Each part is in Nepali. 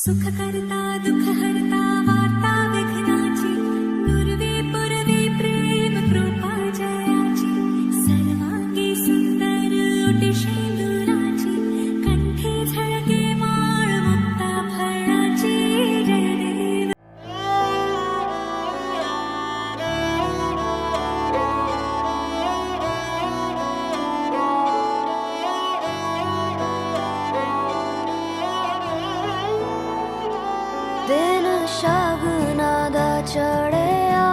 सुख करता दुख हरता वार्ता विघ्नाची पूर्वी पूर्वी प्रेम कृपा जयाची सर्वांगी सुंदर ओटी शेंदुराची कंठी झळके माळ मुक्ता फळाची जय देव। दिन शगुना दा चढ़िया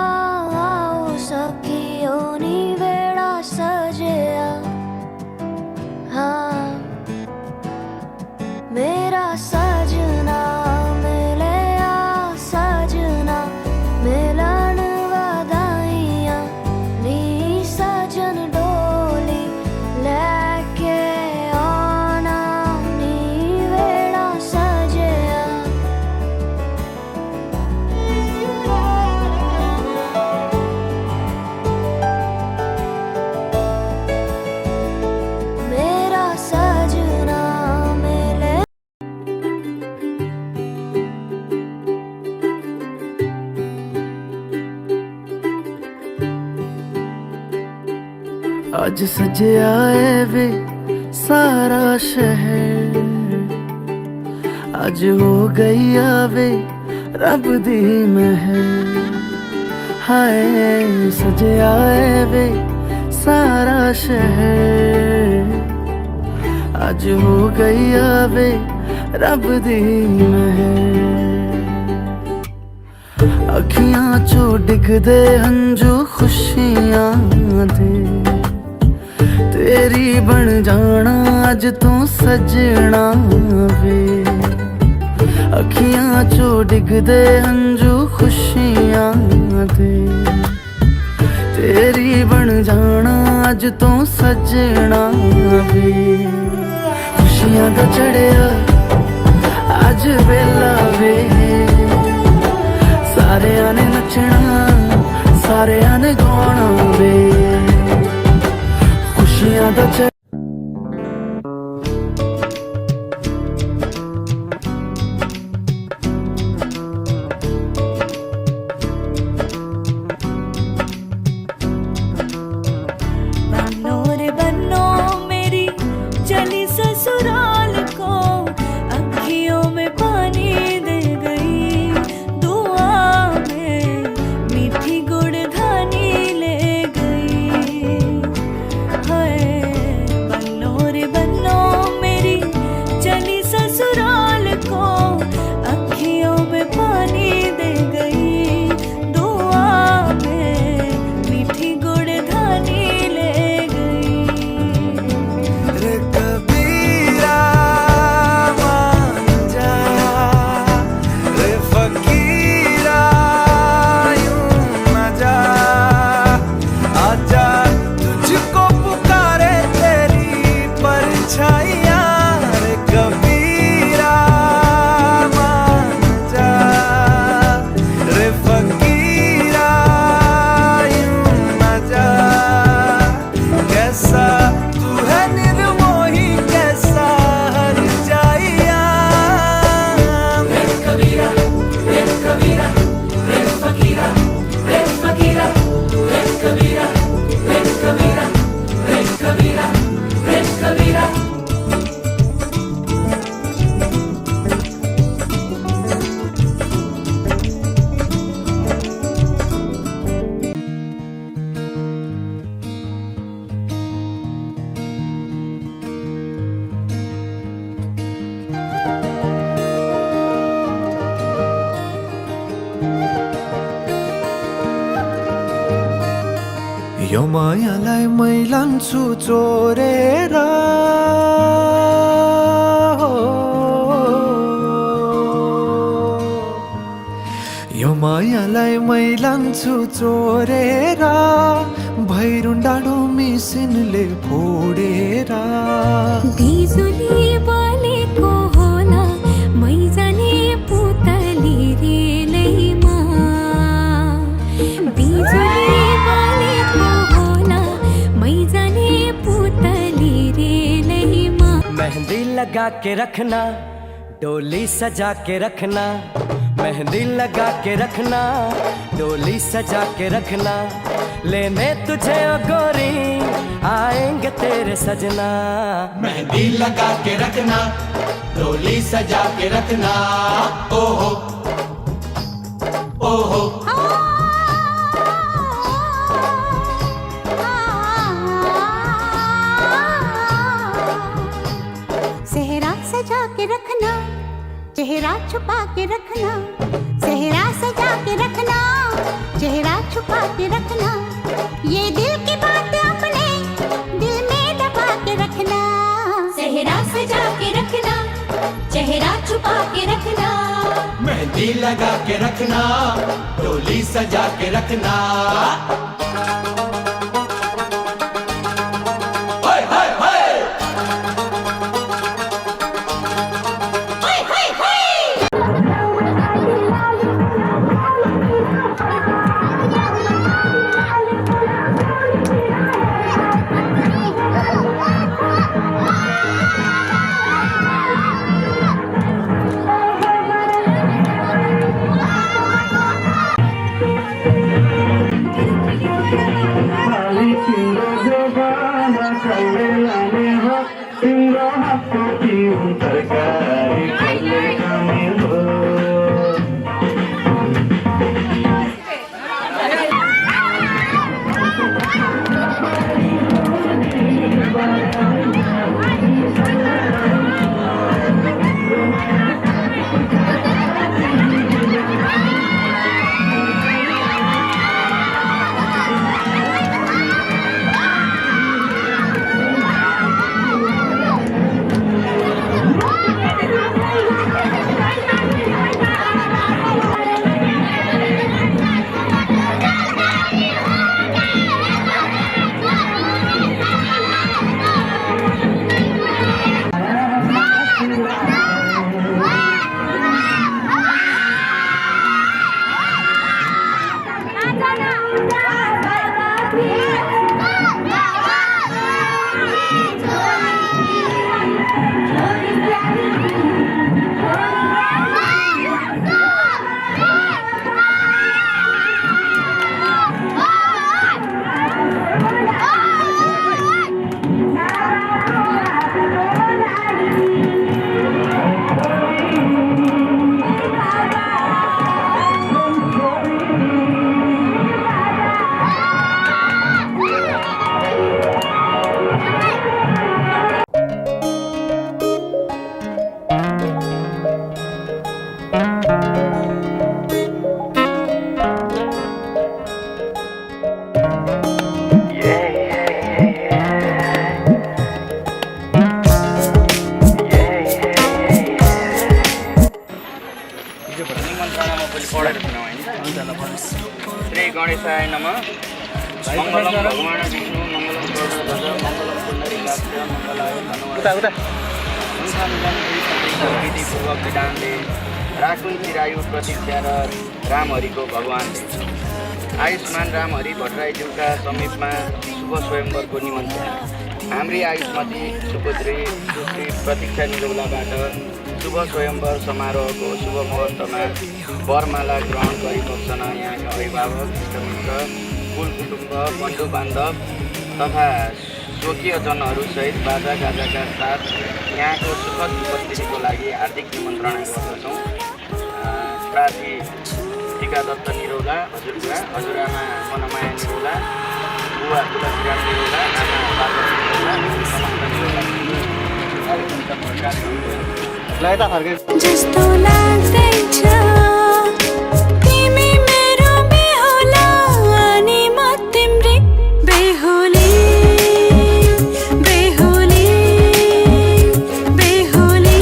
आओ सखियों नी वेड़ा सजिया। हाँ मेरा सजना मिलया सजना मिलन वधाइयां नी सजन डोली लेके आना नी वेड़ा सजिया। मेरा सजना मिले आज सजया है वे सारा शहर, आज हो गई आवे रब दी महर। हाय सजया है वे सारा शहर, आज हो गई आवे रब दी महर। अखियां चो डिगदे हंजू खुशियां दे, तेरी बन जाना अज तू सजना वे। अखियां चो डिगदे हंजू खुशियां दे, तेरी बन जाना अज तू सजना वे। खुशियां दा चढ़िया अज वेला वे, सारेयां ने नचना सारेयां ने गाना वे। खुशियां दा चढ़िया बनो रे बनो मेरी चली ससुराल को, अखियों में पानी दे गई दुआ में मीठी गुड़ धानी ले गई। हाय बनो रे बनो मेरी चली ससुराल को, अखियों में पानी दे गई दुआ में मीठी गुड़ धानी ले गई। रे कबीरा मान जा, रे फकीरा यूं न जा। आजा तुझको पुकारे तेरी परछाइयां, रे कबीरा मान जा, रे फकीरा यूं न जा। कैसा तू है निर्मोही कैसा हर जाइया। रे कबीरा रे कबीरा रे फकीरा रे फकीरा रे कबीरा रे कबीरा रे कबीरा रे कबीरा। यो मायालाई मैलान्छु चोरेर, यो मायालाई मैलान्छु चोरेर, भैरुन डाँडो मिसिनले फोडेर। बिजुली बलेको होला मैजाने पुतली रेलैमा, बिजुली बलेको होला मैजाने पुतली रेलैमा। मेहंदी लगा के रखना डोली सजा के रखना, मेहंदी लगा के रखना, डोली सजा के रखना, लेने तुझे ओ गोरी आएंगे तेरे सजना। मेहंदी लगा के रखना, डोली सजा के रखना, ओहो ओहो। सेहरा सजा के रखना, चेहरा छुपा के रखना, सेहरा सजा के रखना, चेहरा छुपा के रखना, ये दिल की बात अपने दिल में दबा के रखना। सेहरा सजा के रखना, चेहरा छुपा के रखना, मेहंदी लगा के रखना, डोली सजा के रखना। श्री गणेशाय नमः। मंगलम भगवान विष्णु मंगलम गरुडध्वज मंगलम पुंडरीकाक्ष मंगलाय हनुमते। विधिपूर्वक विधानले राखुन चिरायु प्रतीक्षा र रामहरिको भगवानले। आयुष्मान रामहरि भट्टराईज्यूका समीपमा शुभ स्वयंवरको निमन्त्रणा। हाम्री आयुष्मती सुपुत्री सुश्री प्रतीक्षा निरौलाबाट शुभ स्वयंवर समारोहको शुभ मुहूर्तमा वरमाला ग्रहण गरिबस्छन् यहाँका अभिभावक, इष्टमित्र, कुल कुटुम्ब, बन्धु बान्धव तथा स्वकीयजनहरूसहित बाजा गाजाका साथ यहाँको सुखद उपस्थितिको लागि हार्दिक निमन्त्रणा गर्दछौँ। प्रार्थी टिका दत्त निरौला, हजुरबुवा, हजुरआमा मनमाया निरौला, बुवा तुलसीराम निरौला, आमा पार्वती निरौला, समस्त निरौला जस्तो लाग्दैछ तिमी मेरो बेहुला अनि म तिम्रै बेहुली बेहुली बेहुली।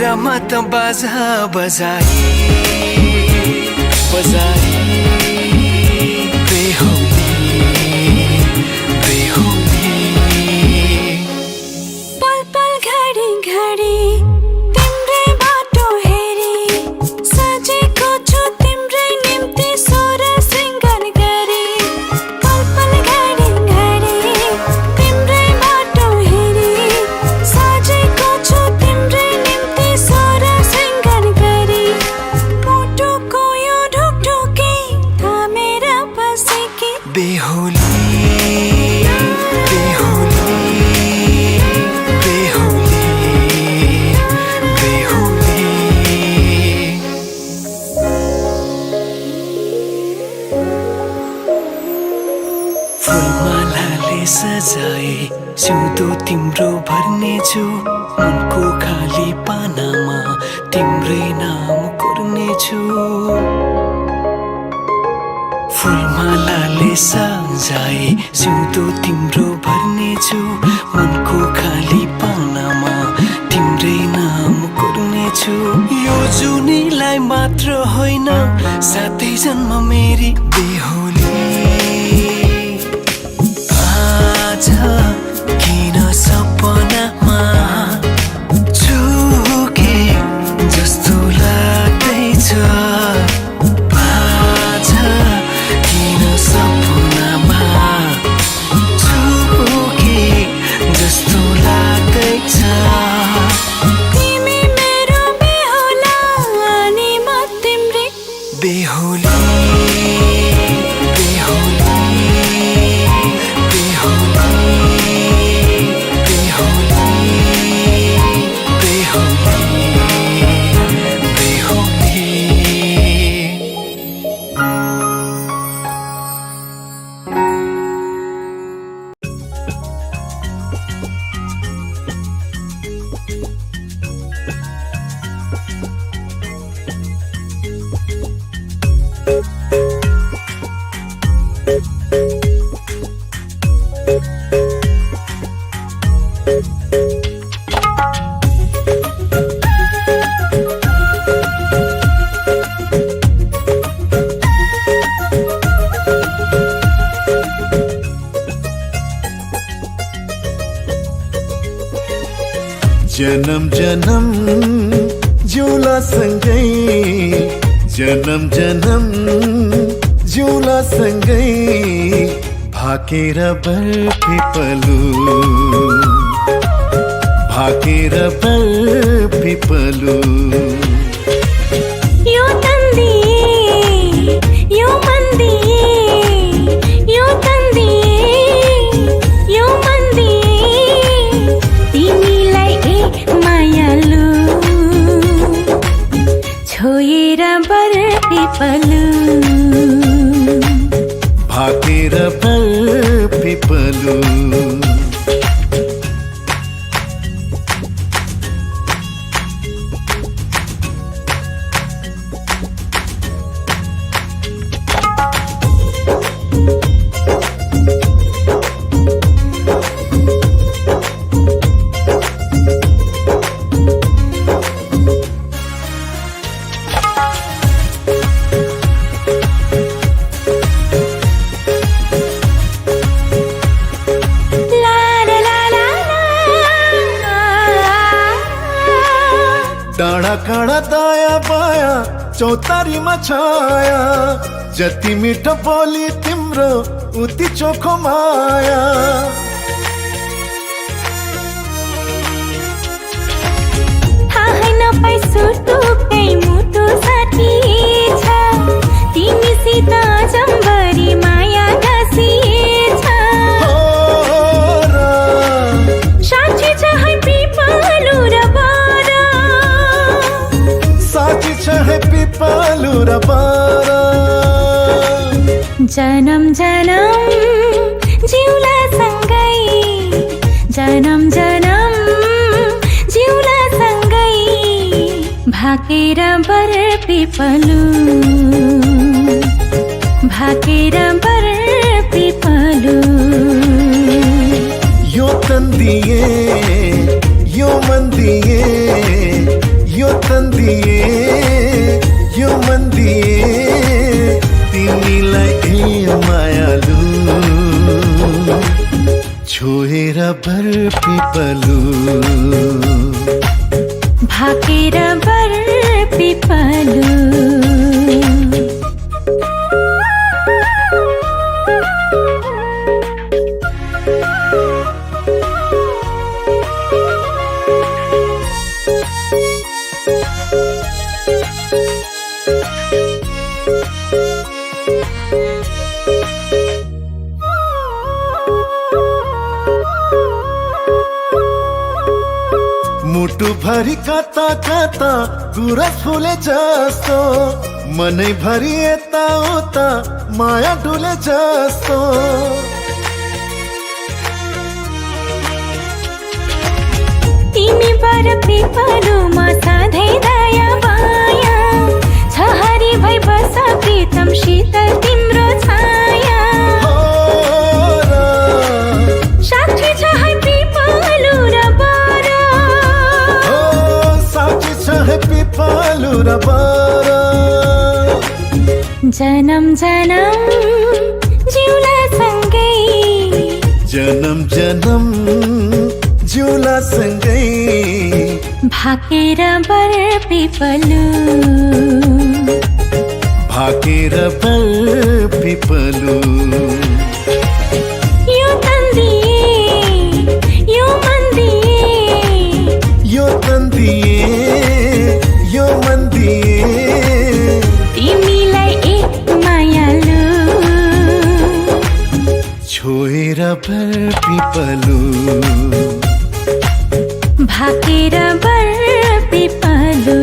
कुरामा त बाजा बजाई बजाई बेहुली बेहुली पल पल घडी घडी तिम्रै बाटो हेरी सजेको छु तिम्रै निम्ति सोर सिंगार गरी पल पल घडी घडी तिम्रै बाटो हेरी सजेको छु तिम्रै निम्ति सोर सिंगार गरी मुटुको यो ढुकढुकी थामेर बसेकी बेहुली बेहुली बेहुली बेहुली फुलमालाले सजाए सिउँदो तिम्रो भर्नेछु मनको खाली पानामा तिम्रै नाम कोर्नेछु फुलमालाले सजाए सिउँदो तिम्रो भर्नेछु मनको खाली पानामा तिम्रै नाम कोर्नेछु यो जुनीलाई मात्र होइन साथै जन्म मेरी बेहुली आज किन सपनामा चुके जस्तो लाग्दैछ आज किन सपनामा चुके जस्तो लाग्दैछ तिमी मेरो बेहुला अनि म तिम्रै बेहुली बेहुली बेहुली बेहुली बेहुली जन्म जन्म जुला सँगै जन्म जन्म जुला सँगै भाकेर बरपिपलु भाकेर बरपिपलु यो तन्दी यो मन्दी यो तन्दी यो मन्दी तिमीलाई मायालु छोएर बरपिपलु भाकेर बरपिपलु डाँडा काँडा दाया बाया चौतारीमा छाया जति मिठो बोली तिम्रो उति चोखो माया थाहै नपाई सुटुकै मुटु साथी छ तिमीसित जम्बरी माया गाँसिएछ साँच्ची छ है पिपलु र बर साँच्ची छ है पिपलु र बर जन्म जन्म जिउला सँगै जन्म जन्म जिउला सँगै भाकेर बरपिपलु भाकेर बरपिपलु यो तन्दिए यो मन्दिए यो छोएर बर पिपलु भाकेर बर पिपलु मुटु भरि कता कता गुरस फुले जस्तो मनै भरि यता उता माया डुले जस्तो तिमी बर पिपलुमा सधैँ दया माया छ हरि भई बस प्रीतम शीतल तिम्रो छाया साक्षी छ है पिपलु र बर साक्षी छ है पिपलु र बर जनम जनम जिउला सँगै जनम जनम जिउला सँगै भाकेर बर पिपलु भाकेर बर पिपलु यो तन्दिए यो मन दिए यो तन्दिए यो मन दिए तिमीलाई एक मायालु छोएर बर पिपलु भाकेर बर पिपलु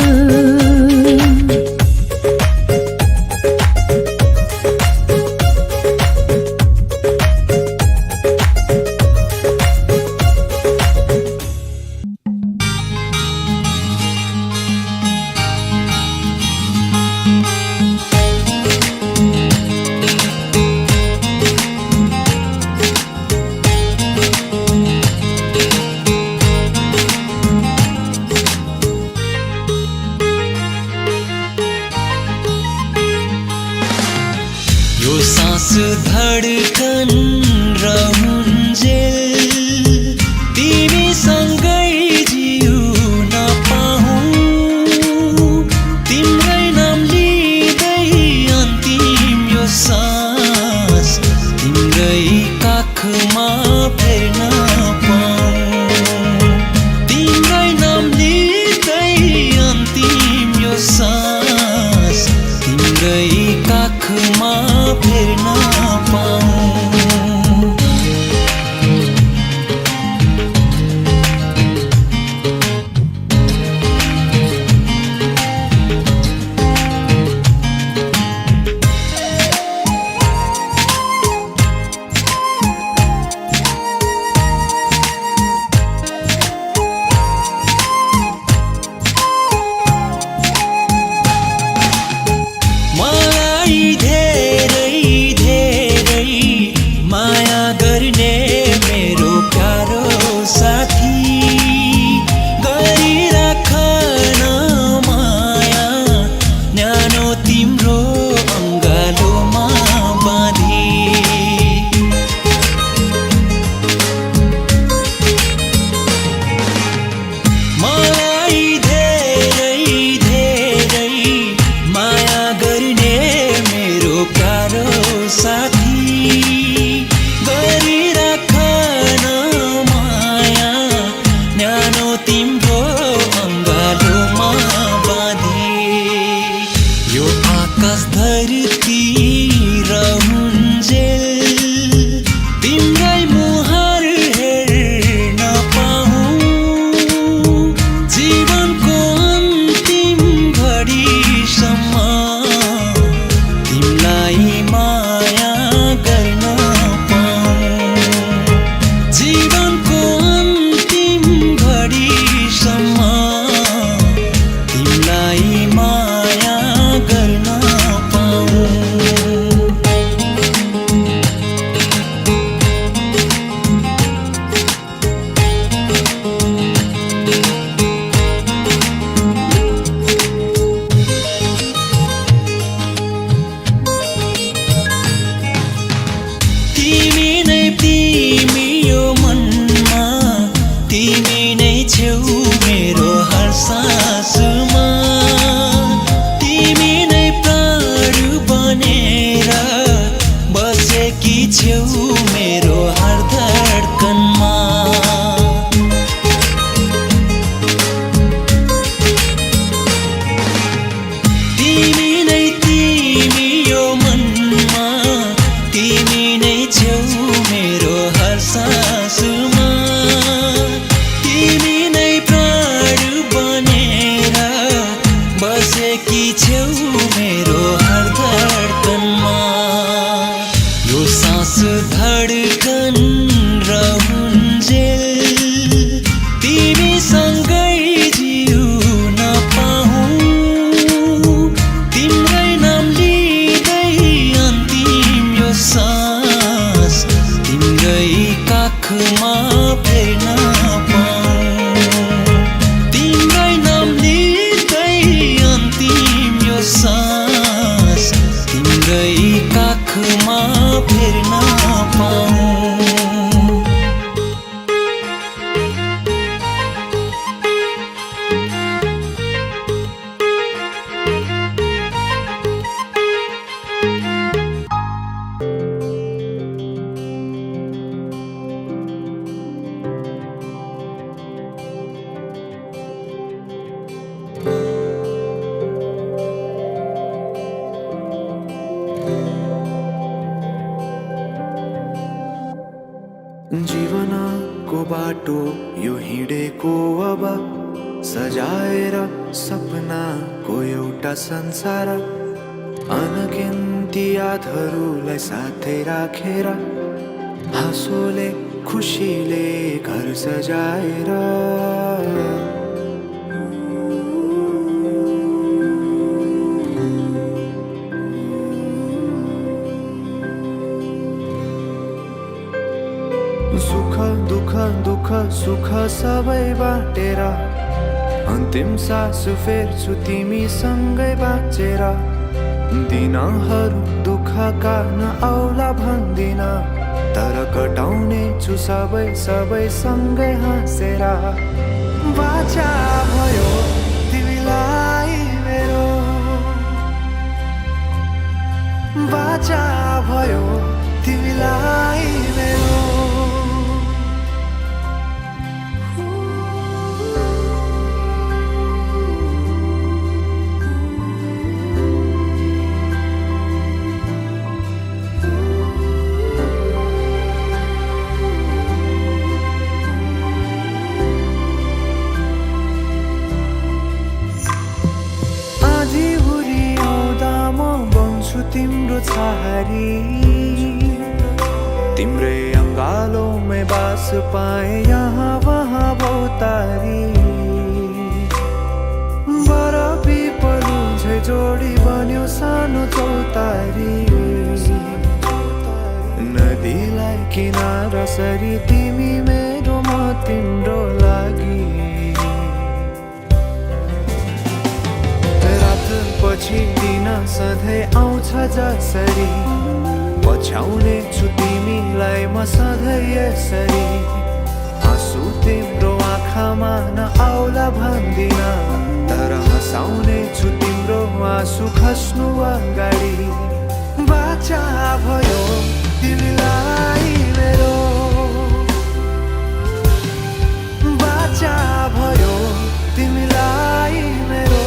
यो सास धडकन रहन्जेल तिमीसँगै जिउन पाऊँ तिम्रै नाम लिँदै अन्तिम यो सास तिम्रै काखमा फेर्न पाऊँ तिम्रै नाम लिँदै अन्तिम यो सास तिम्रै काखमा फेर्न पाऊँ मलाई धेरै धेरै माया गर्ने मेरो प्यारो साथी गरिराख न माया न्यानो तिम्रो अङ्गालोमा बाँधी मलाई धेरै धेरै माया गर्ने मेरो प्यारो साथी गरिराख न माया न्यानो तिम्रो अङ्गालोमा बाँधी यो आकाश धरती रहन्जेल तिम्रै मुहार हेर्न पाऊँ जीवनको अन्तिम घडीसम्म तिमीलाई माया गर्न पाऊँ जीवनको अन्तिम घडीसम्म तिमीलाई माया गर्न पाऊँ सास तिम्रै काखमा फेर्न पाऊँ। जीवनको बाटो यो हिँडेको अब सजाएर सपनाको एउटा संसार, अनगिन्ती यादहरूलाई साथै राखेर हाँसोले खुसीले घर सजाएर। सुख दुःख दुःख सुख सबै बाटेर अन्तिम सास फेर्छु तिमीसँगै बाँचेर। दिनहरू दुःखका नआउला भन्दिन, तर कटाउने छु सबै सबै सँगै हाँसेर। बाचा भयो तिमीलाई मेरो, बाचा भयो तिमीलाई मेरो। तिम्रो छहारी तिम्रै अङ्गालोमै बास पाए यहाँ वहाँ भौतारी। बरफी पलु झै जोडी बन्यो सानो चौतारी। नदीलाई किनारा सरी तिमी मेरो म तिम्रो लागि। पछि दिन सधैँ आउँछ जसरी, पछ्याउने छु तिमीलाई म सधैँ यसरी। आँसु तिम्रो आँखामा नआउला भन्दिन, तर हँसाउने छु तिम्रो आँसु खस्नु अगाडि। बाचा भयो तिमीलाई मेरो, बाचा भयो तिमीलाई मेरो।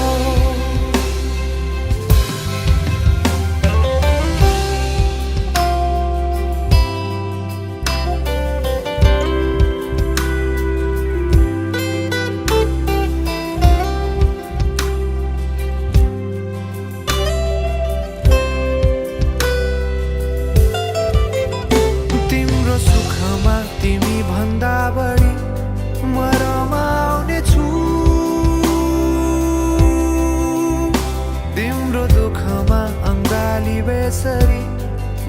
बेसरी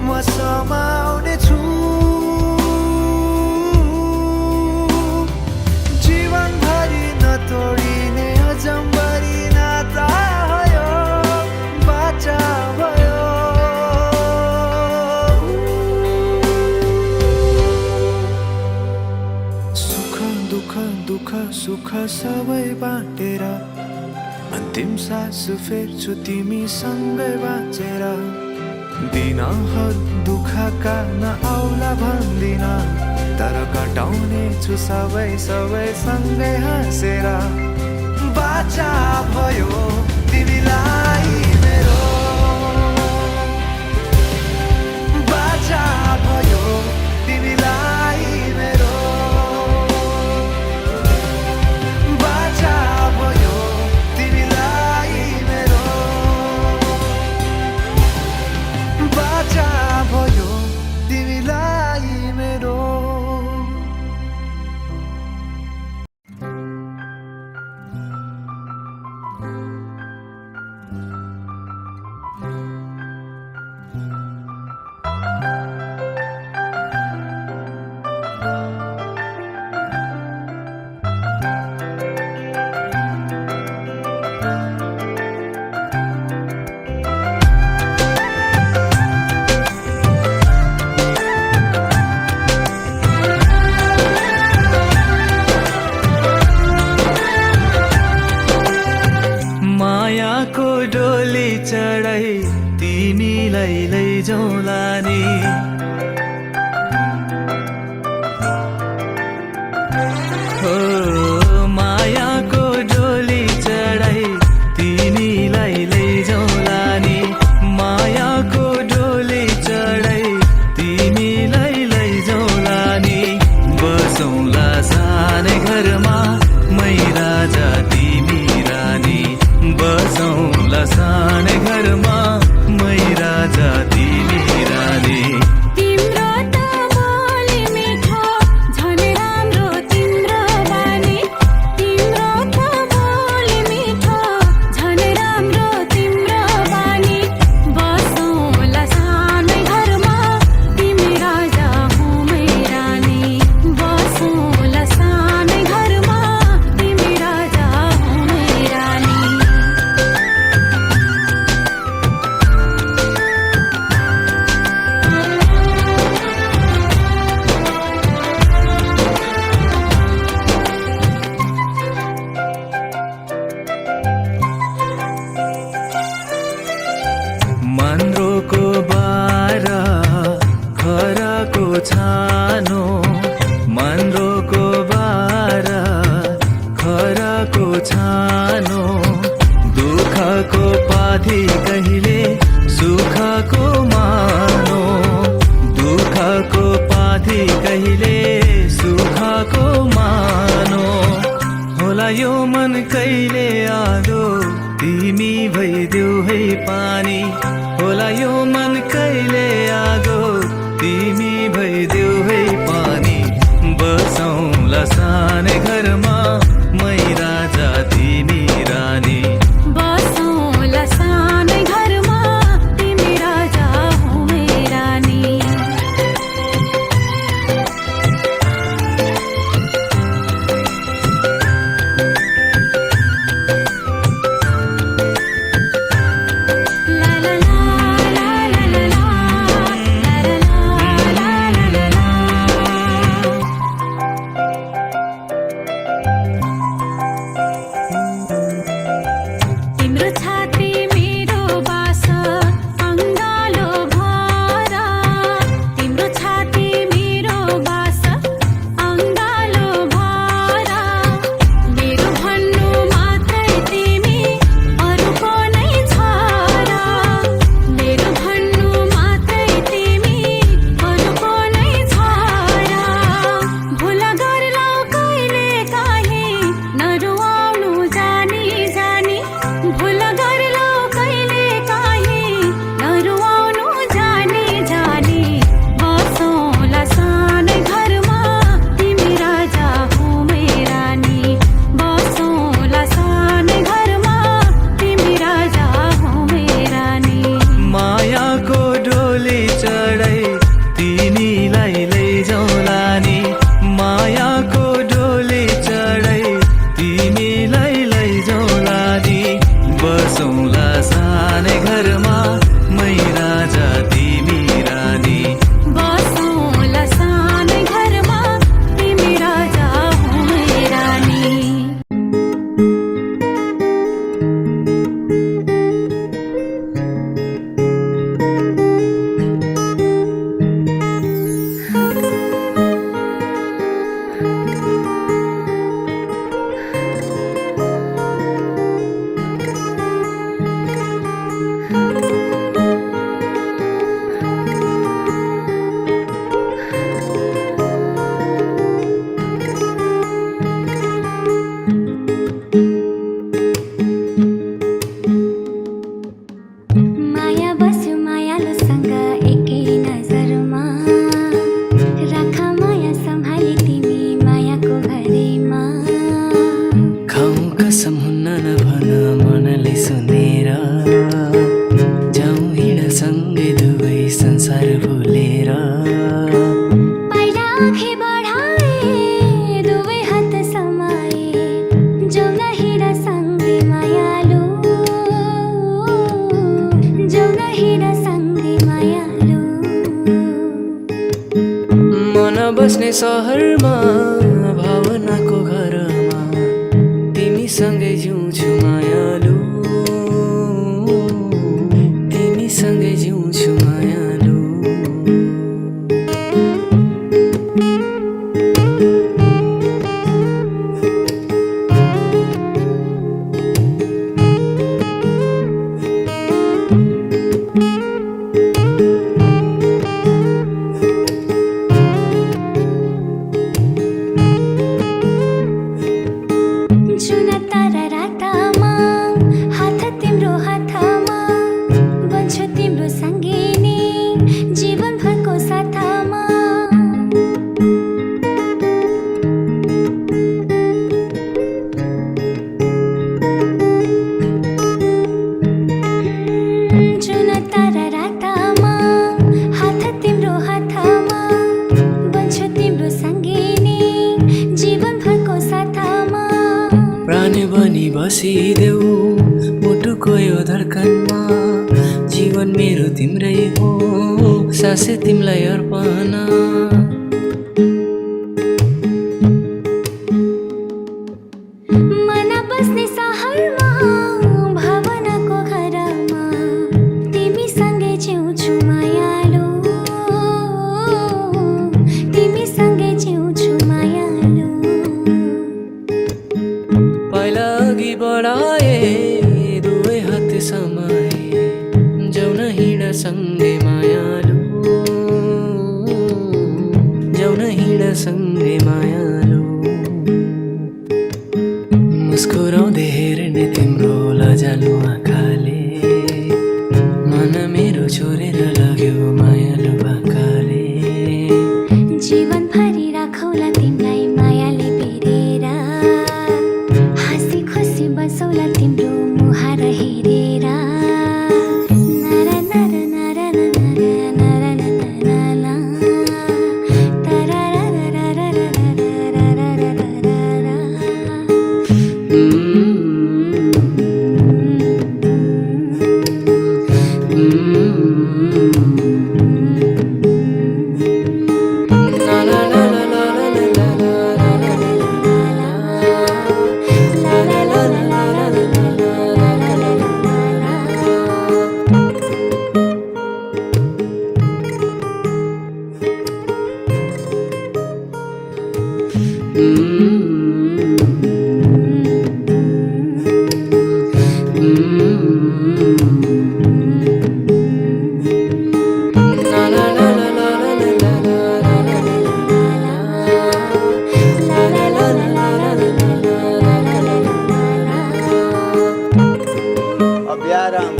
म समाउने छु। जीवनभरि नतोडिने अजम्बरी नाता भयो, बाचा भयो। सुख दुःख दुःख सुख सबै बाटेर अन्तिम सास फेर्छु तिमीसँगै बाँचेर। दिनहरू दुःखका नआउला भन्दिन, तर कटाउने छु सबै सबै सँगै हाँसेर। बाचा भयो तिमीलाई मेरो, बाचा भयो तिमीलाई मेरो, बाचा भयो तिमीलाई मेरो, बाचा भयो तिमीलाई मेरो। चढाई तिमीलाई लैजाउँला नि हो मायाको डोली चढाई तिमीलाई लैजाउँला नि मायाको डोली चढाई तिमीलाई लैजाउँला नि बसौँला सानै घरमा मै राजा तिमी रानी बसौँला सानै घरमा मै राजा तिमी रानी तिम्रो त बोली मिठो झन् राम्रो तिम्रो बानी तिम्रो त बोली मिठो झन् राम्रो तिम्रो बानी बसौँला सानै घरमा तिमी राजा हो मै रानी बसौँला सानै घरमा तिमी राजा हो मै रानी मन्द्रोको बारा खराको छानो मन्द्रोको बारा खराको छानो दुःखको पाथी कहिले सुखको मानो दुःखको पाथी कहिले सुखको मानो होला यो मन कहिले आदो तिमी भइदेऊ है पानी होला यो मन कहिले आगो तिमी भइदेऊ है पानी बसौँला सानै घरमा मै राजा तिमी रानी बसौँला सानै घरमा तिमी राजा हो मै रानी ला ला ला ला ला ला ला ला ला ला तिम्रो छाती मेरो बास अङ्गालो भर तिम्रो छाती मेरो बास अङ्गालो भर मेरो भन्नु मात्रै तिमी अरूको नै छ र मेरो भन्नु मात्रै तिमी अरूको नै छ र भुल गर्लौ कहिले काहीँ नरुवाउनु जानी जानी भुल गर्लौ कहिले काहीँ नरुवाउनु जानी जानी बसौँला सानै घरमा तिमी राजा हो मै रानी बसौँला सानै घरमा तिमी राजा हो मै रानी मायाको डोली चढाई तिमीलाई लैजाउँला नि मायाको डोली चढाई तिमीलाई लैजाउँला नि बसौँला सानै घरमा मै राजा तिमी रानी बसौँला सानै घरमा तिमी राजा हो मै रानी माया बस्यो मायालुसँग एकै नजरमा राख माया सम्हाली तिमी मायाको घरेमा खाउँ कसम हुन्न नभन मनले सुनेर जाउँ हिँड सँगै दुवै संसार भुलेर पहिला आँखे बढाए दुवै हात समाए जाउन हिँड सँगै मायालु जाउन हिँड सँगै मायालु मन बस्ने सहरमा भावनाको घरमा तिमीसँगै जिउँछु मायालु बसिदेऊ मुटुको यो धड्कनमा जीवन मेरो तिम्रै हो सासै तिमीलाई अर्पण मन बस्ने सहरमा भावनाको घरमा तिमीसँगै जिउँछु मायालु तिमीसँगै जिउँछु मायालु पहिला अघि बढाए दुवै हात समाए जाउन हिँड सँगै मायालु जाउन हिँड सँगै मायालु मुस्कुराउँदै हेर्ने तिम्रो लजालु आँखाले मन मेरो छोडेर लग्यो मायालु आँखाले जीवन भरि राखौला तिमीलाई मायाले बेरेर हाँसी खुसी बसौला तिम्रो मुहार हेरेर नर नर नर नर नर नर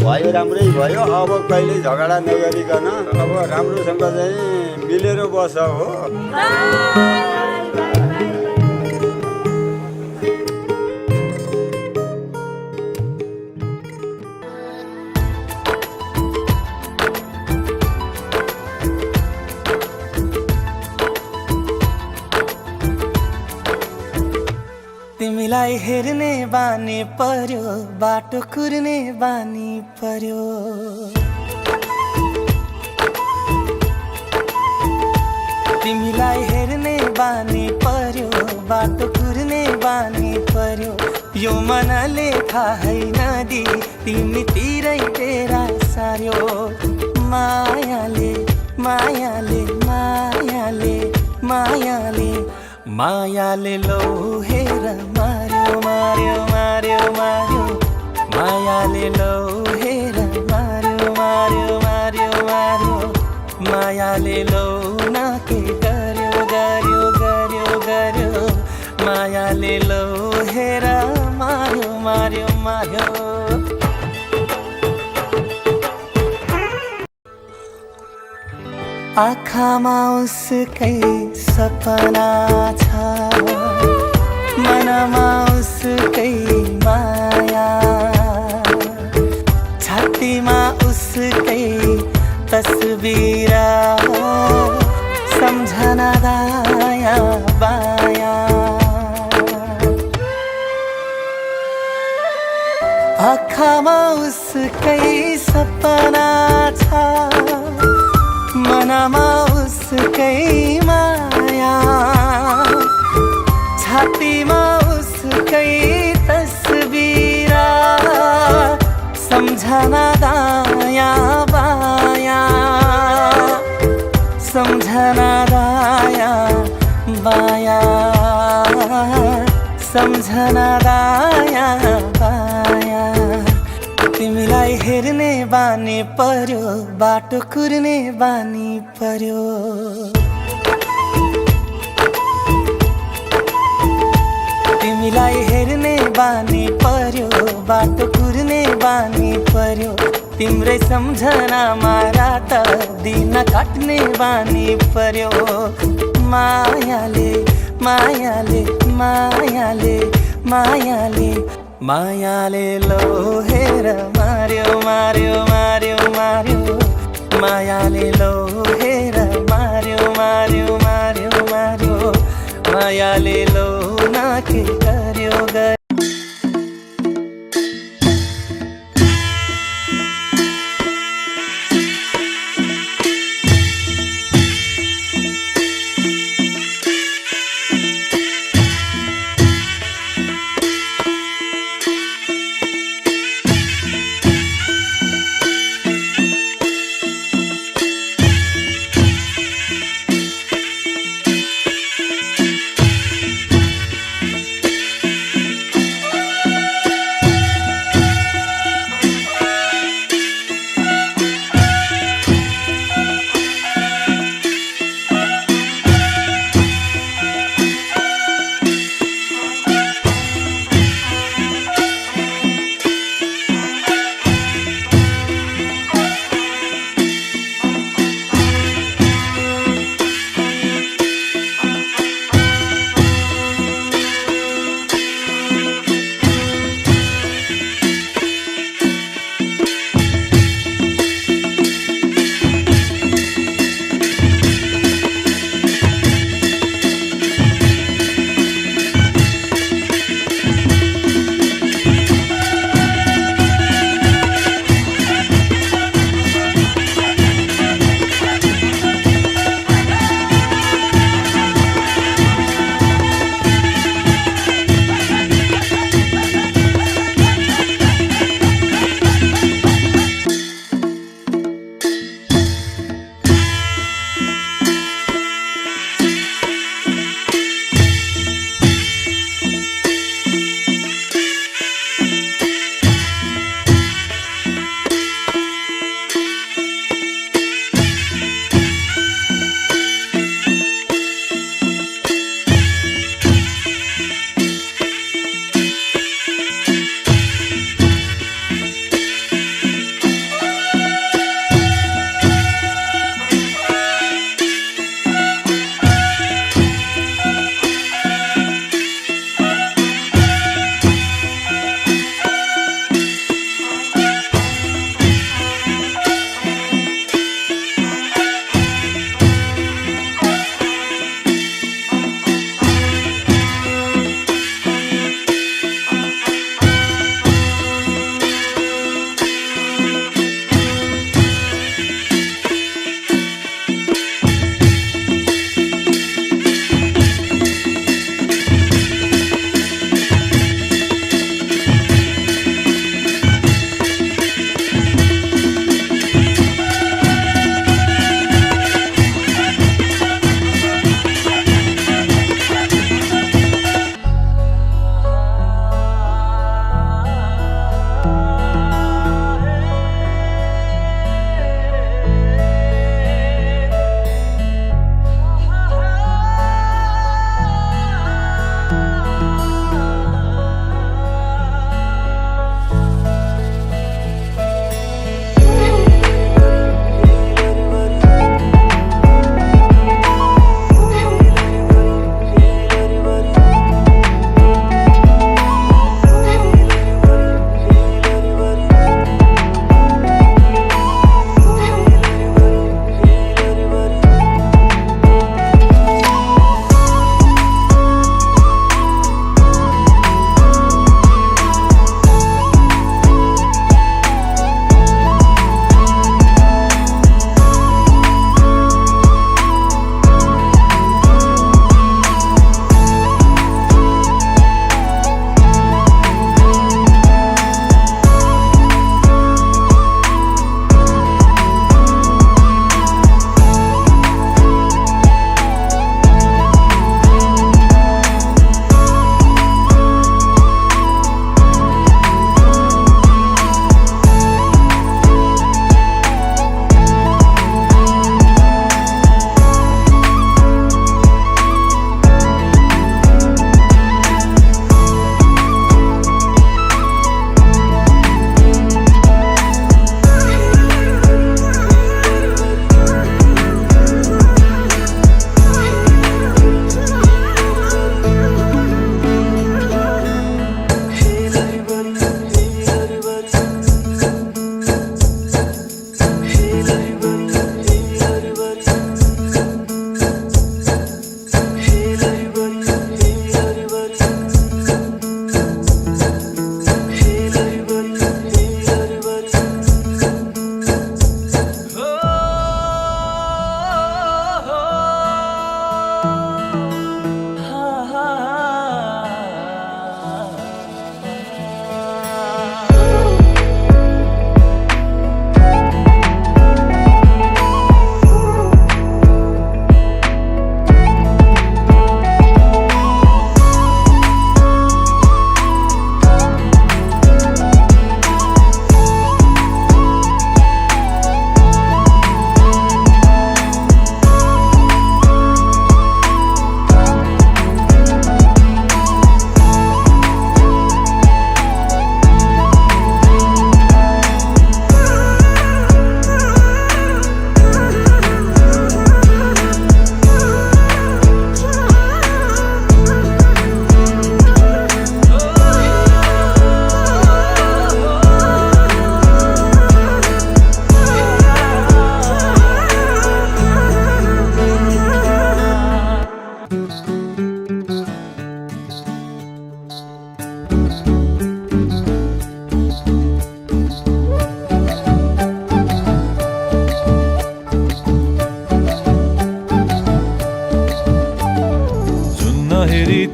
भयो राम्रै भयो अब कहिले झगडा नगरिकन अब राम्रोसँग चाहिँ मिलेर बस हो तिमीलाई हेर्ने बानी पर्यो बाटो कुर्ने बानी पर्यो तिमीलाई हेर्ने बानी पर्यो बाटो कुर्ने बानी पर्यो यो मनले थाहै नदी तिमीतिरै तेरा सार्यो मायाले मायाले मायाले मायाले मायाले लौ हेर मार्यो मार्यो मार्यो मार्यो मायाले लौ हेर मार्यो मार्यो मार्यो मार्यो मायाले लौ न के गर्यो गर्यो गर्यो गर्यो मायाले लौ हेर मार्यो मार्यो मार्यो आँखामा उसकै सपना छ मनमा उसकै माया छातीमा उसकै तस्बिर सम्झना दाया बाया आँखामा उसकै सपना छ मनमा उसकै माया छातीमा उसकै तस्बिर सम्झना दाया बाया सम्झना दाया बाया सम्झना दाया बाया तिमीलाई हेर्ने बानी पर्यो बाटो कुर्ने बानी पर्यो तिमीलाई हेर्ने बानी पर्यो बाटो कुर्ने बानी पर्यो तिम्रै सम्झनामा रात दिन काट्ने बानी पर्यो मायाले मायाले मायाले मायाले मायाले लो हेर मार्यो मार्यो मार्यो मार्यो मायाले लो हेर मार्यो मार्यो मार्यो मार्यो मायाले लो ना के गर्यो गर्यो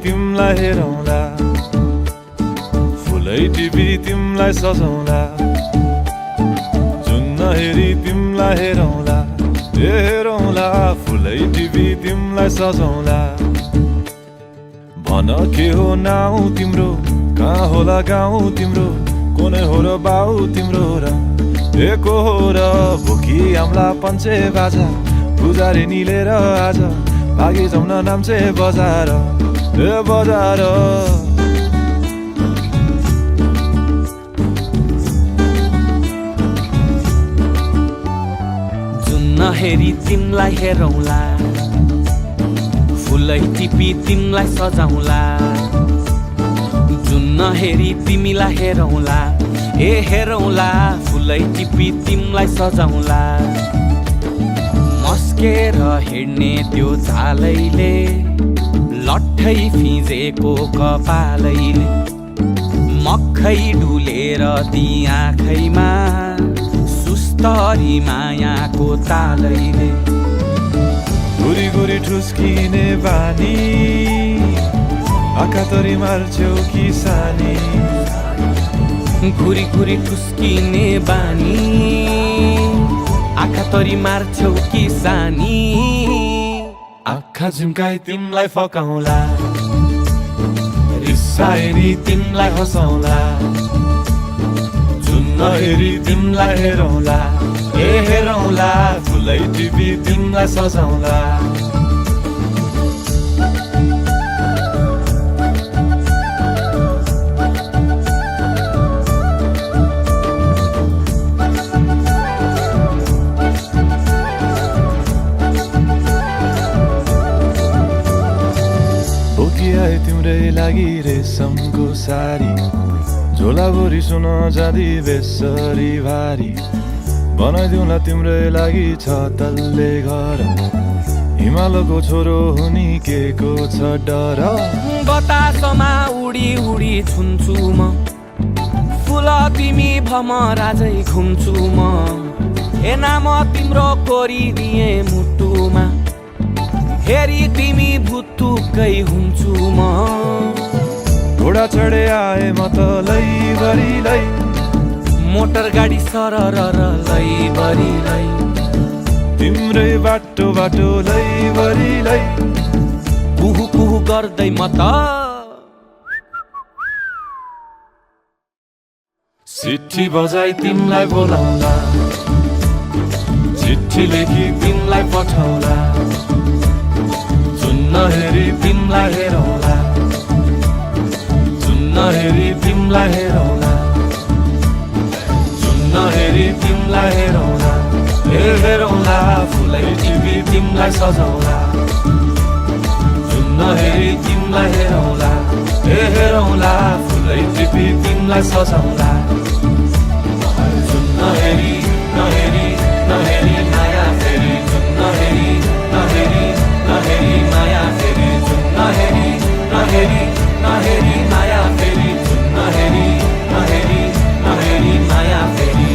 तिमलाई हेरौँला फुलै टिपी तिमलाई सजाउँला जुन नहेरी तिमलाई हेरौँला हेरौँला फुलै टिपी तिमलाई सजाउँला भन के हो नाउँ तिम्रो कहाँ होला गाउँ तिम्रो कोनै हो र बाउ तिम्रो र एको हो र भोकी आम्ला पञ्चे बाजा पुजारी निलेर आज भागी जाउन नाम्चे बजार ए बजार जुन नहेरी तिमलाई हेरौँला फुलै टिपी तिमलाई सजाउँला जुन नहेरी तिमीलाई हेरौँला ए हेरौँला फुलै टिपी तिमलाई सजाउँला मस्केर हिँड्ने त्यो झालैले लट्ठै फिजेको कपालैले मक्खै डुलेर ती आँखैमा सुस्तरी मायाको तालैले गुरी गुरी ठुस्किने बानी आँखातरी मार्छौ कि सानी घुरी घुरी ठुस्किने बानी आँखा तरी मार्छौ कि सानी आँखा झुम्काई तिमलाई फकाउँला रिसाए नि तिमलाई हँसाउँला जुन नहेरी तिमलाई हेरौँला ए हेरौँला फुलै टिपी तिमलाई सजाउँला तिम्रै लागि रेशमको सारी झोलाभरि सुन जाँदी बेसरी भारी बनाइदिउँला तिम्रै लागि छ तल्ले घर हिमालको छोरो हुनी के को छ डर बतासमा उडी उडी छुन्छु म फुल तिमी भमराजै घुम्छु म ए नाम तिम्रो कोरिदिए मुटुमा हेरी तिमी भुत्तुकै हुन्छु म घोडा चढे आए म त लैभरि मोटर गाडी सरर लैभरि तिम्रै बाटो बाटो लैभरि कुहु कुहु गर्दै म त चिट्ठी बजाई तिमलाई बोलाउँला चिट्ठी लेखी तिमलाई पठाउँला जुन नहेरी तिमलाई हेरौँला जुन नहेरी तिमलाई हेरौँला जुन नहेरी तिमलाई हेरौँला हेरौँला फुलै टिपी तिमलाई सजाउँला जुन नहेरी तिमलाई हेरौँला हेरौँला फुलै टिपी तिमलाई सजाउँला जुन नहेरी नहेरी नहेरी माया फेरि जुन नहेरी नहेरी नहेरी माया फेरि जुन नहेरी नहेरी नहेरी माया फेरि जुन नहेरी नहेरी नहेरी माया फेरि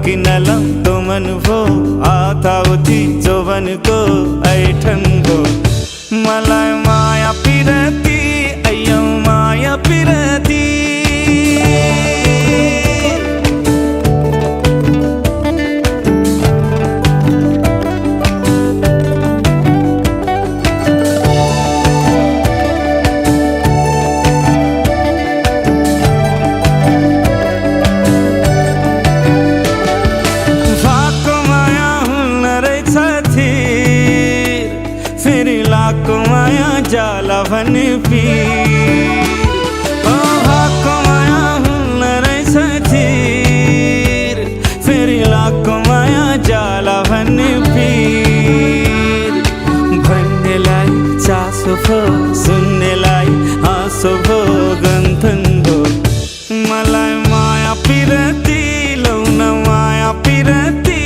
किन लौ मन भो आताउति जोवनको ऐठन भो मलाई माया पिरती अय्यौ माया पिरती जाला भन पीर ओ हाको माया हुन्न रहेछ थिर फेरि लाको माया जाला भन पीर भन्नेलाई चासो भो सुन्नेलाई हाँसो भो गन्थन भो मलाई माया पिरती लौन माया पिरती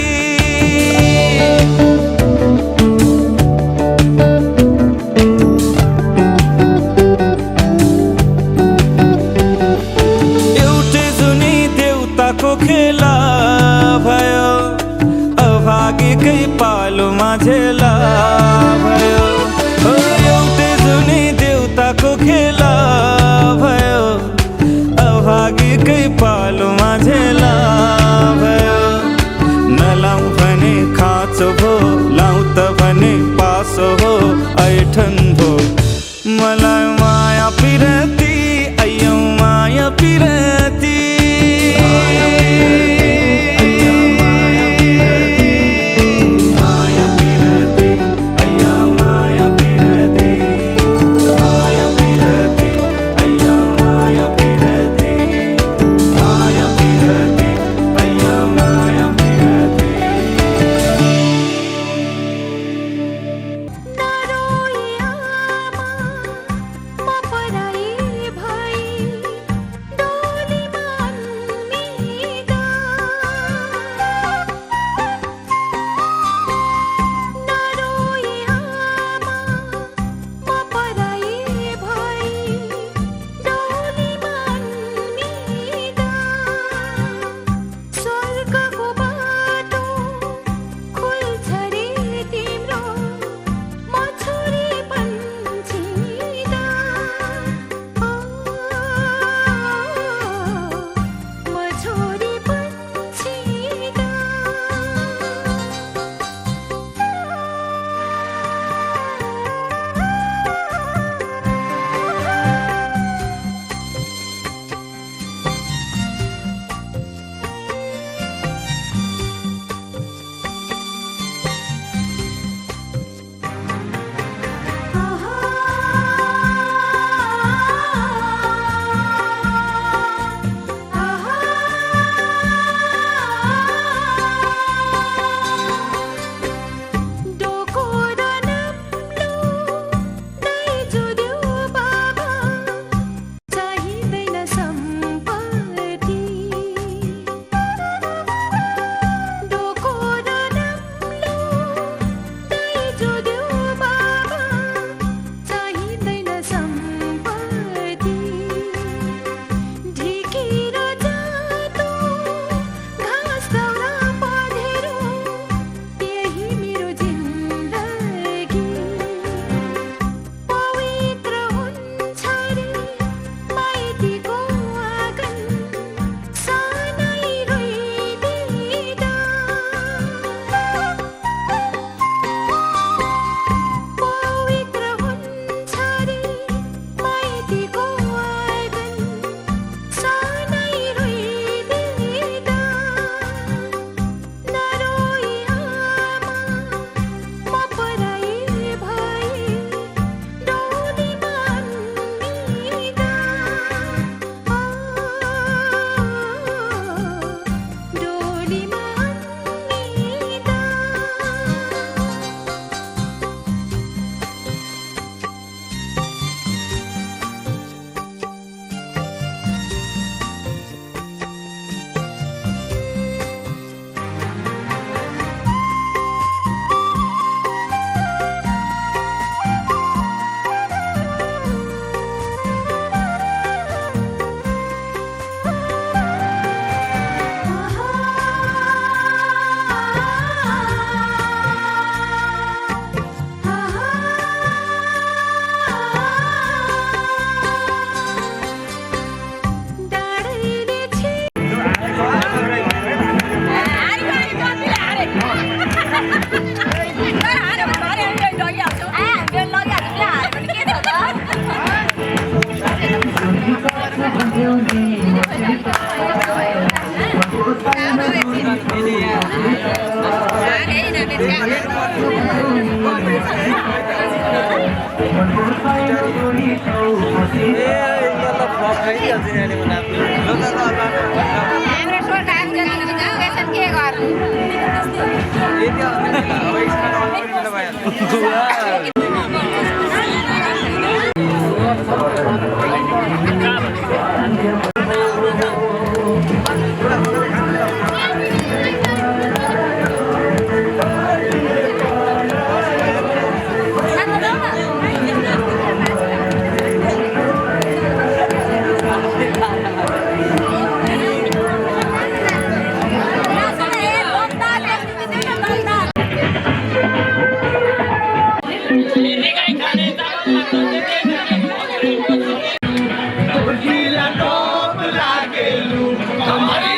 हमारी